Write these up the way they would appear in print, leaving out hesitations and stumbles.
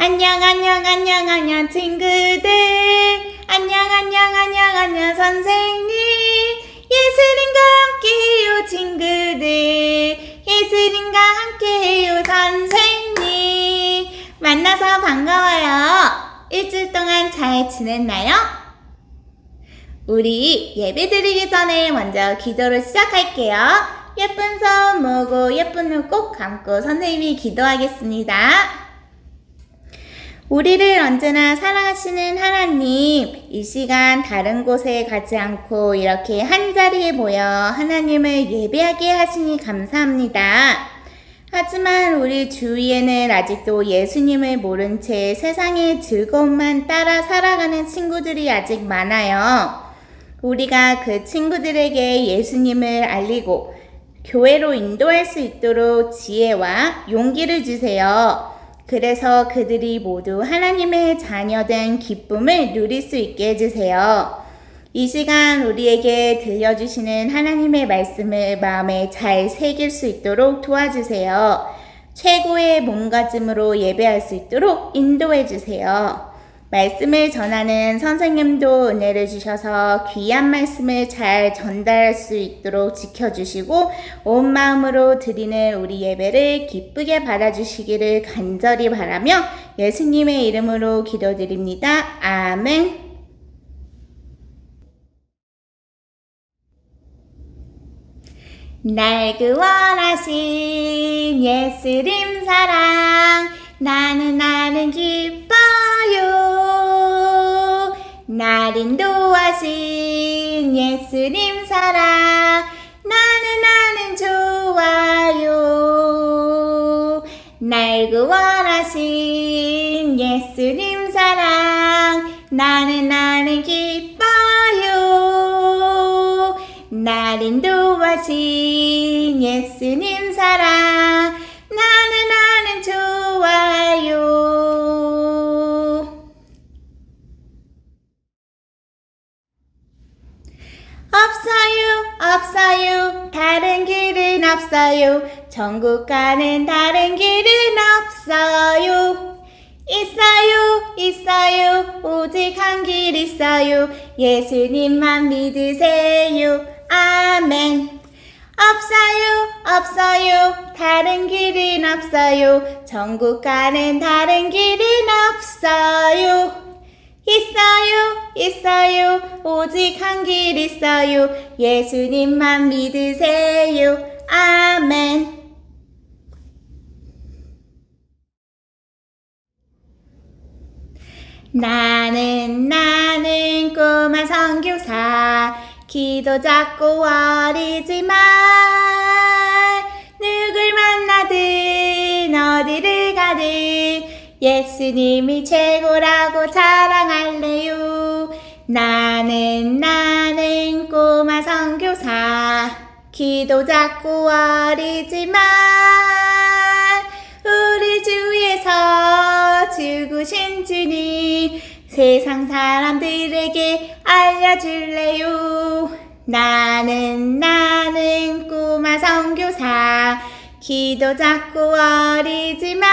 안녕 친구들. 안녕 선생님. 예수님과 함께해요 친구들. 예수님과 함께해요 선생님. 만나서 반가워요. 일주일 동안 잘 지냈나요? 우리 예배 드리기 전에 먼저 기도를 시작할게요. 예쁜 손 모으고 예쁜 눈 꼭 감고 선생님이 기도하겠습니다. 우리를 언제나 사랑하시는 하나님, 이 시간 다른 곳에 가지 않고 이렇게 한자리에 모여 하나님을 예배하게 하시니 감사합니다. 하지만 우리 주위에는 아직도 예수님을 모른 채 세상의 즐거움만 따라 살아가는 친구들이 아직 많아요. 우리가 그 친구들에게 예수님을 알리고 교회로 인도할 수 있도록 지혜와 용기를 주세요. 그래서 그들이 모두 하나님의 자녀된 기쁨을 누릴 수 있게 해주세요. 이 시간 우리에게 들려주시는 하나님의 말씀을 마음에 잘 새길 수 있도록 도와주세요. 최고의 몸가짐으로 예배할 수 있도록 인도해주세요. 말씀을 전하는 선생님도 은혜를 주셔서 귀한 말씀을 잘 전달할 수 있도록 지켜주시고 온 마음으로 드리는 우리 예배를 기쁘게 받아주시기를 간절히 바라며 예수님의 이름으로 기도드립니다. 아멘. 날 구원하신 예수님 사랑 나는 기뻐요. 날 인도하신 예수님 사랑 나는 좋아요. 날 구원하신 예수님 사랑 나는 기뻐요. 날 인도하신 예수님 사랑 나는 좋아요. 없어요 다른 길은 없어요. 천국 가는 다른 길은 없어요. 있어요 오직 한 길 있어요. 예수님만 믿으세요. 아멘. 없어요 다른 길은 없어요. 천국 가는 다른 길은 없어요. 있어요 오직 한 길 있어요. 예수님만 믿으세요. 아멘. 나는 꼬마 선교사 기도 잡고 어리지만 누굴 만나든 어디를 가든 예수님이 최고라고 자랑할래요. 나는 꼬마 선교사 기도 잡고 어리지만 우리 주위에서 죽으신 주님 세상 사람들에게 알려줄래요. 나는 꼬마 선교사 기도 잡고 어리지만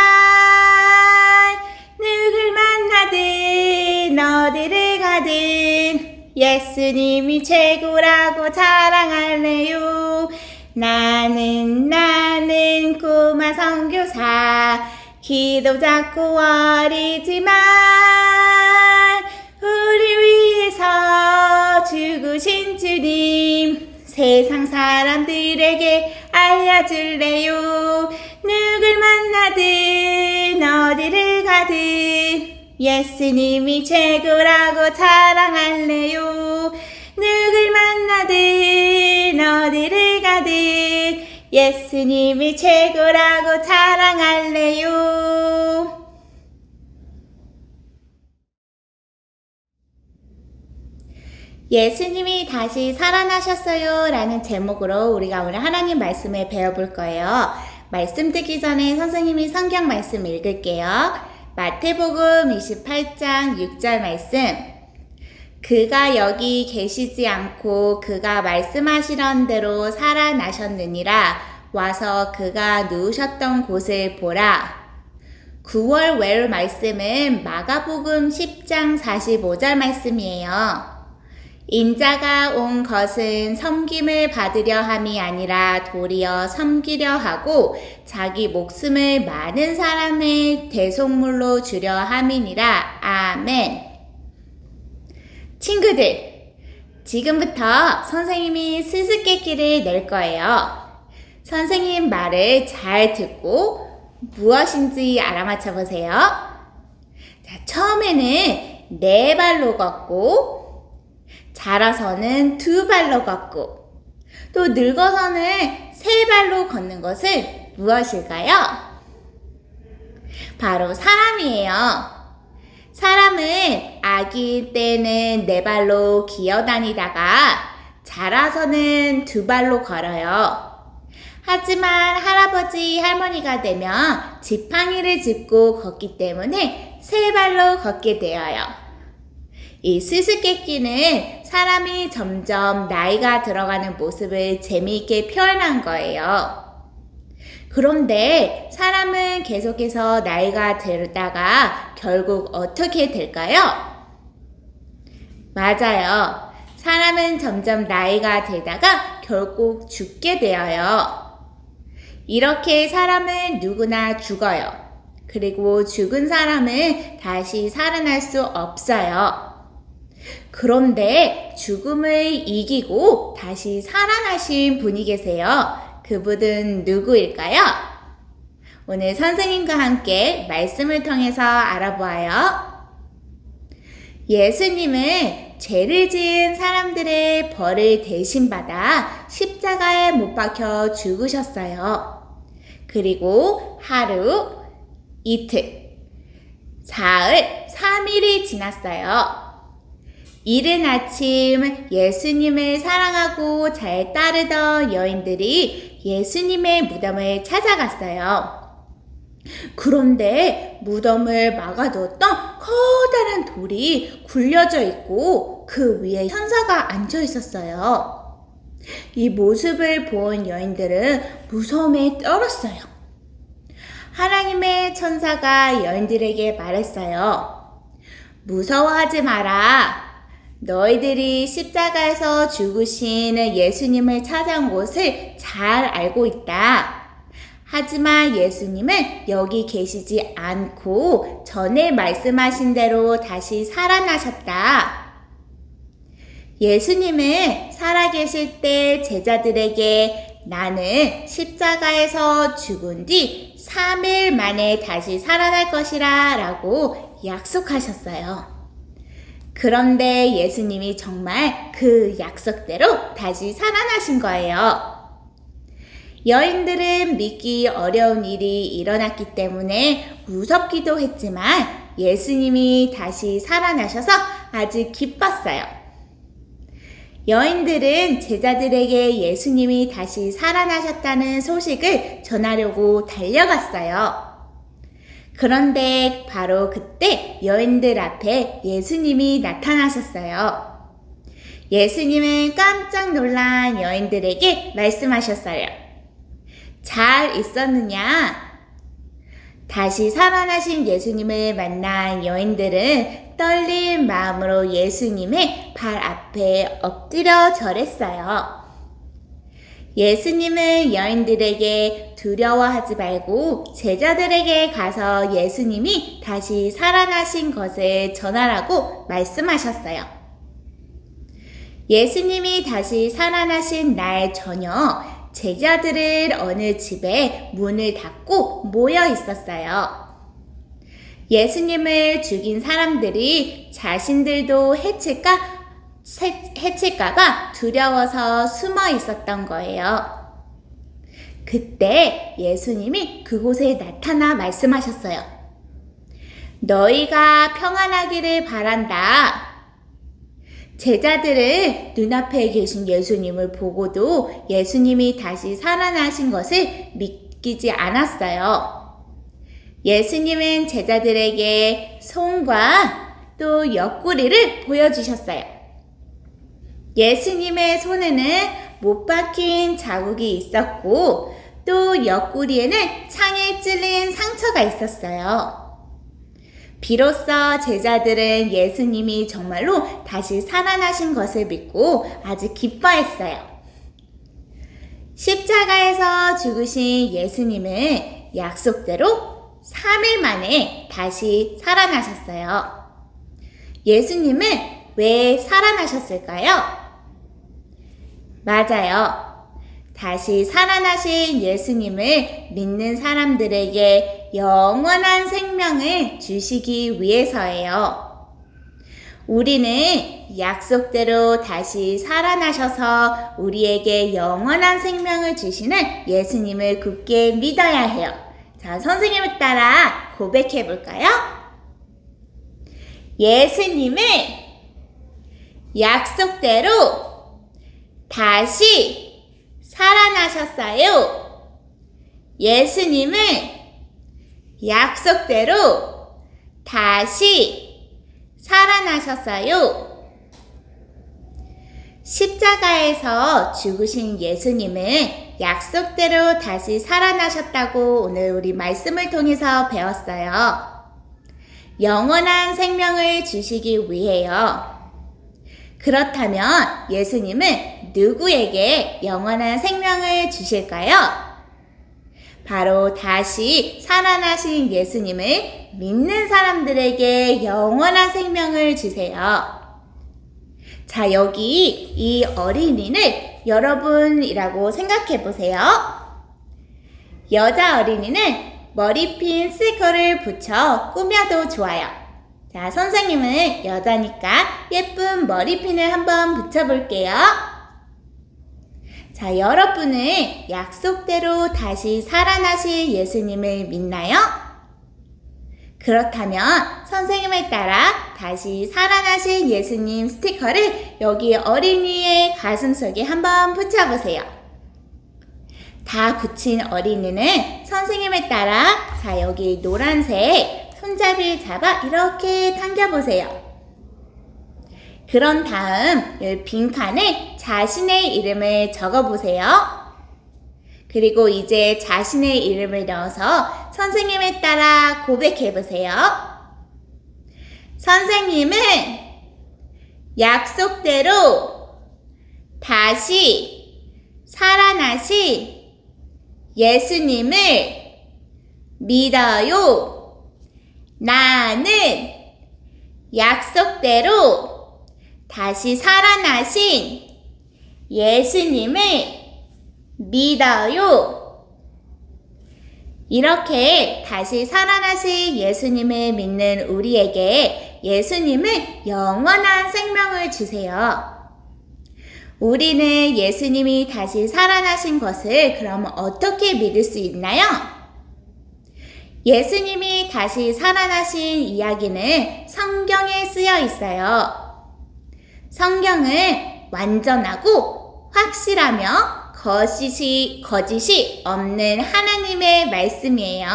누굴 만나든 어디를 가든 예수님이 최고라고 자랑할래요. 나는 꼬마 선교사 기도 잡고 어리지만 우리 위해서 죽으신 주님 세상 사람들에게 알려줄래요. 누굴 만나든 어디를 가든 예수님이 최고라고 자랑할래요. 누굴 만나든 어디를 가든 예수님이 최고라고 자랑할래요. 예수님이 다시 살아나셨어요 라는 제목으로 우리가 오늘 하나님 말씀을 배워볼 거예요. 말씀 듣기 전에 선생님이 성경 말씀 읽을게요. 마태복음 28장 6절 말씀. 그가 여기 계시지 않고 그가 말씀하시던 대로 살아나셨느니라. 와서 그가 누우셨던 곳을 보라. 9월 외울 말씀은 마가복음 10장 45절 말씀이에요. 인자가 온 것은 섬김을 받으려 함이 아니라 도리어 섬기려 하고 자기 목숨을 많은 사람의 대속물로 주려 함이니라. 아멘. 친구들, 지금부터 선생님이 수수께끼를 낼 거예요. 선생님 말을 잘 듣고 무엇인지 알아맞혀 보세요. 자, 처음에는 4발로 걷고, 자라서는 2발로 걷고, 또 늙어서는 3발로 걷는 것은 무엇일까요? 바로 사람이에요. 사람은 아기 때는 4발로 기어다니다가 자라서는 2발로 걸어요. 하지만 할아버지, 할머니가 되면 지팡이를 짚고 걷기 때문에 3발로 걷게 되어요. 이 수수께끼는 사람이 점점 나이가 들어가는 모습을 재미있게 표현한 거예요. 그런데 사람은 계속해서 나이가 들다가 결국 어떻게 될까요? 맞아요. 사람은 점점 나이가 들다가 결국 죽게 되어요. 이렇게 사람은 누구나 죽어요. 그리고 죽은 사람은 다시 살아날 수 없어요. 그런데 죽음을 이기고 다시 살아나신 분이 계세요. 그분은 누구일까요? 오늘 선생님과 함께 말씀을 통해서 알아보아요. 예수님은 죄를 지은 사람들의 벌을 대신받아 십자가에 못 박혀 죽으셨어요. 그리고 하루, 이틀, 사흘, 3일이 지났어요. 이른 아침 예수님을 사랑하고 잘 따르던 여인들이 예수님의 무덤을 찾아갔어요. 그런데 무덤을 막아두었던 커다란 돌이 굴려져 있고 그 위에 천사가 앉아 있었어요. 이 모습을 본 여인들은 무서움에 떨었어요. 하나님의 천사가 여인들에게 말했어요. 무서워하지 마라. 너희들이 십자가에서 죽으신 예수님을 찾아온 곳을 잘 알고 있다. 하지만 예수님은 여기 계시지 않고 전에 말씀하신 대로 다시 살아나셨다. 예수님은 살아계실 때 제자들에게 나는 십자가에서 죽은 뒤 3일 만에 다시 살아날 것이라 라고 약속하셨어요. 그런데 예수님이 정말 그 약속대로 다시 살아나신 거예요. 여인들은 믿기 어려운 일이 일어났기 때문에 무섭기도 했지만 예수님이 다시 살아나셔서 아주 기뻤어요. 여인들은 제자들에게 예수님이 다시 살아나셨다는 소식을 전하려고 달려갔어요. 그런데 바로 그때 여인들 앞에 예수님이 나타나셨어요. 예수님은 깜짝 놀란 여인들에게 말씀하셨어요. 잘 있었느냐? 다시 살아나신 예수님을 만난 여인들은 떨린 마음으로 예수님의 발 앞에 엎드려 절했어요. 예수님은 여인들에게 두려워하지 말고 제자들에게 가서 예수님이 다시 살아나신 것을 전하라고 말씀하셨어요. 예수님이 다시 살아나신 날 저녁, 제자들은 어느 집에 문을 닫고 모여 있었어요. 예수님을 죽인 사람들이 자신들도 해칠까봐 두려워서 숨어 있었던 거예요. 그때 예수님이 그곳에 나타나 말씀하셨어요. 너희가 평안하기를 바란다. 제자들은 눈앞에 계신 예수님을 보고도 예수님이 다시 살아나신 것을 믿기지 않았어요. 예수님은 제자들에게 손과 또 옆구리를 보여주셨어요. 예수님의 손에는 못 박힌 자국이 있었고 또 옆구리에는 창에 찔린 상처가 상처가 있었어요. 비로소 제자들은 예수님이 정말로 다시 살아나신 것을 믿고 아주 기뻐했어요. 십자가에서 죽으신 예수님은 약속대로 3일 만에 다시 살아나셨어요. 예수님은 왜 살아나셨을까요? 맞아요. 다시 살아나신 예수님을 믿는 사람들에게 영원한 생명을 주시기 위해서예요. 우리는 약속대로 다시 살아나셔서 우리에게 영원한 생명을 주시는 예수님을 굳게 믿어야 해요. 자, 선생님을 따라 고백해 볼까요? 예수님은 약속대로 다시 살아나셨어요. 예수님은 약속대로 다시 살아나셨어요. 십자가에서 죽으신 예수님은 약속대로 다시 살아나셨다고 오늘 우리 말씀을 통해서 배웠어요. 영원한 생명을 주시기 위해요. 그렇다면 예수님은 누구에게 영원한 생명을 주실까요? 바로 다시 살아나신 예수님을 믿는 사람들에게 영원한 생명을 주세요. 자, 여기 이 어린이는 여러분이라고 생각해 보세요. 여자 어린이는 머리핀 스티커를 붙여 꾸며도 좋아요. 자, 선생님은 여자니까 예쁜 머리핀을 한번 붙여볼게요. 자, 여러분은 약속대로 다시 살아나실 예수님을 믿나요? 그렇다면 선생님을 따라 다시 살아나신 예수님 스티커를 여기 어린이의 가슴속에 한번 붙여보세요. 다 붙인 어린이는 선생님을 따라 자, 여기 노란색 손잡이를 잡아 이렇게 당겨보세요. 그런 다음 이 빈칸에 자신의 이름을 적어보세요. 그리고 이제 자신의 이름을 넣어서 선생님을 따라 고백해보세요. 선생님은 약속대로 다시 살아나신 예수님을 믿어요. 나는 약속대로 다시 살아나신 예수님을 믿어요. 이렇게 다시 살아나신 예수님을 믿는 우리에게 예수님은 영원한 생명을 주세요. 우리는 예수님이 다시 살아나신 것을 그럼 어떻게 믿을 수 있나요? 예수님이 다시 살아나신 이야기는 성경에 쓰여 있어요. 성경은 완전하고 확실하며 거짓이 없는 하나님의 말씀이에요.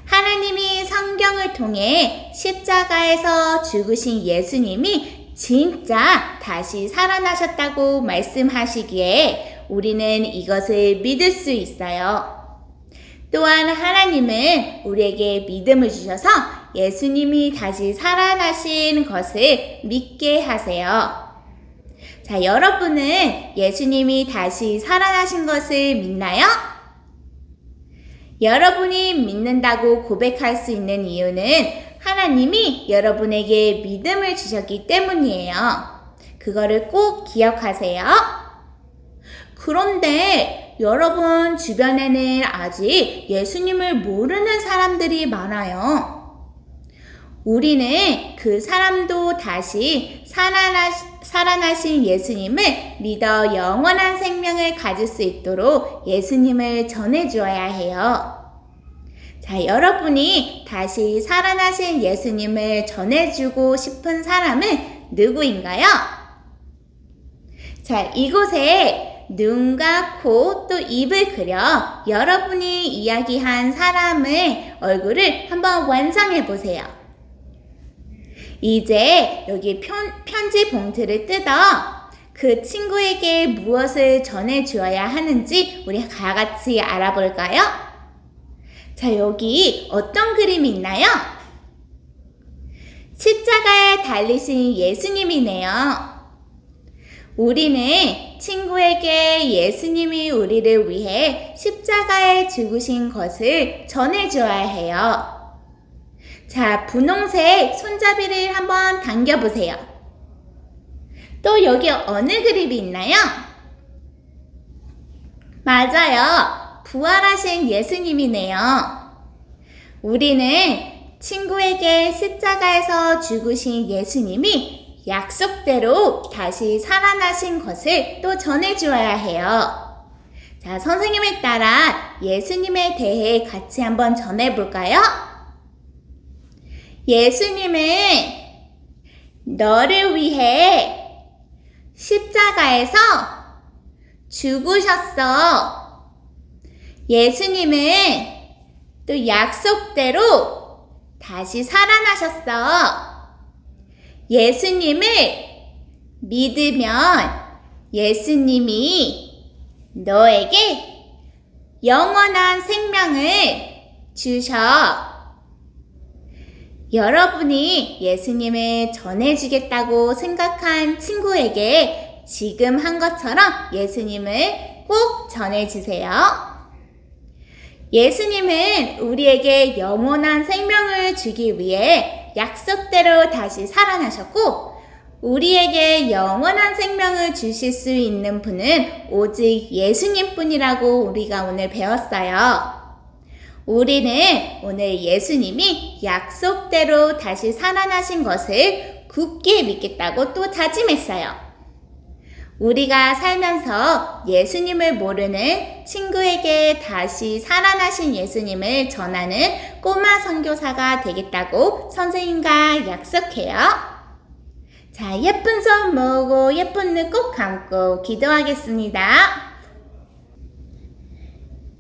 하나님이 성경을 통해 십자가에서 죽으신 예수님이 진짜 다시 살아나셨다고 말씀하시기에 우리는 이것을 믿을 수 있어요. 또한 하나님은 우리에게 믿음을 주셔서 예수님이 다시 살아나신 것을 믿게 하세요. 자, 여러분은 예수님이 다시 살아나신 것을 믿나요? 여러분이 믿는다고 고백할 수 있는 이유는 하나님이 여러분에게 믿음을 주셨기 때문이에요. 그거를 꼭 기억하세요. 그런데 여러분 주변에는 아직 예수님을 모르는 사람들이 많아요. 우리는 그 사람도 다시 살아나신 예수님을 믿어 영원한 생명을 가질 수 있도록 예수님을 전해주어야 해요. 자, 여러분이 다시 살아나신 예수님을 전해주고 싶은 사람은 누구인가요? 자, 이곳에 눈과 코 또 입을 그려 여러분이 이야기한 사람의 얼굴을 한번 완성해 보세요. 이제 여기 편지 봉투를 뜯어 그 친구에게 무엇을 전해 주어야 하는지 우리 다 같이 알아볼까요? 자, 여기 어떤 그림이 있나요? 십자가에 달리신 예수님이네요. 우리는 친구에게 예수님이 우리를 위해 십자가에 죽으신 것을 전해줘야 해요. 자, 분홍색 손잡이를 한번 당겨보세요. 또 여기 어느 그림이 있나요? 맞아요. 부활하신 예수님이네요. 우리는 친구에게 십자가에서 죽으신 예수님이 약속대로 다시 살아나신 것을 또 전해주어야 해요. 자, 선생님에 따라 예수님에 대해 같이 한번 전해볼까요? 예수님은 너를 위해 십자가에서 죽으셨어. 예수님은 또 약속대로 다시 살아나셨어. 예수님을 믿으면 예수님이 너에게 영원한 생명을 주셔. 여러분이 예수님을 전해주겠다고 생각한 친구에게 지금 한 것처럼 예수님을 꼭 전해주세요. 예수님은 우리에게 영원한 생명을 주기 위해 약속대로 다시 살아나셨고, 우리에게 영원한 생명을 주실 수 있는 분은 오직 예수님뿐이라고 우리가 오늘 배웠어요. 우리는 오늘 예수님이 약속대로 다시 살아나신 것을 굳게 믿겠다고 또 다짐했어요. 우리가 살면서 예수님을 모르는 친구에게 다시 살아나신 예수님을 전하는 꼬마 선교사가 되겠다고 선생님과 약속해요. 자, 예쁜 손 모으고 예쁜 눈 꼭 감고 기도하겠습니다.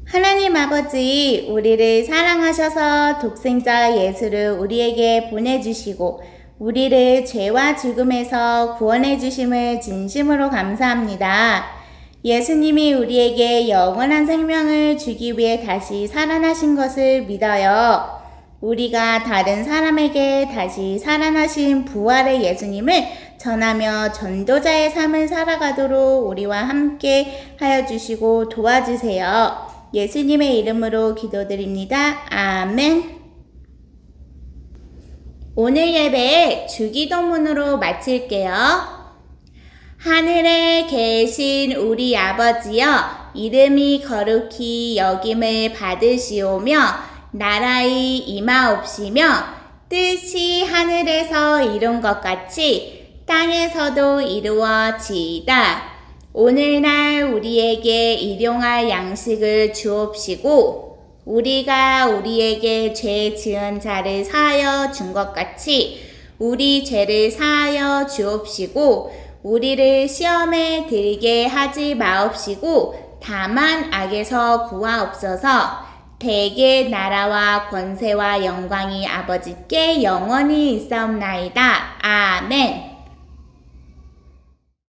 하나님 아버지, 우리를 사랑하셔서 독생자 예수를 우리에게 보내주시고 우리를 죄와 죽음에서 구원해 주심을 진심으로 감사합니다. 예수님이 우리에게 영원한 생명을 주기 위해 다시 살아나신 것을 믿어요. 우리가 다른 사람에게 다시 살아나신 부활의 예수님을 전하며 전도자의 삶을 살아가도록 우리와 함께 하여 주시고 도와주세요. 예수님의 이름으로 기도드립니다. 아멘. 오늘 예배 주기도문으로 마칠게요. 하늘에 계신 우리 아버지여, 이름이 거룩히 여김을 받으시오며 나라의 임하옵시며 뜻이 하늘에서 이룬 것 같이 땅에서도 이루어지이다. 오늘날 우리에게 일용할 양식을 주옵시고 우리가 우리에게 죄 지은 자를 사하여 준 것 같이 우리 죄를 사하여 주옵시고 우리를 시험에 들게 하지 마옵시고 다만 악에서 구하옵소서. 대개 나라와 권세와 영광이 아버지께 영원히 있사옵나이다. 아멘.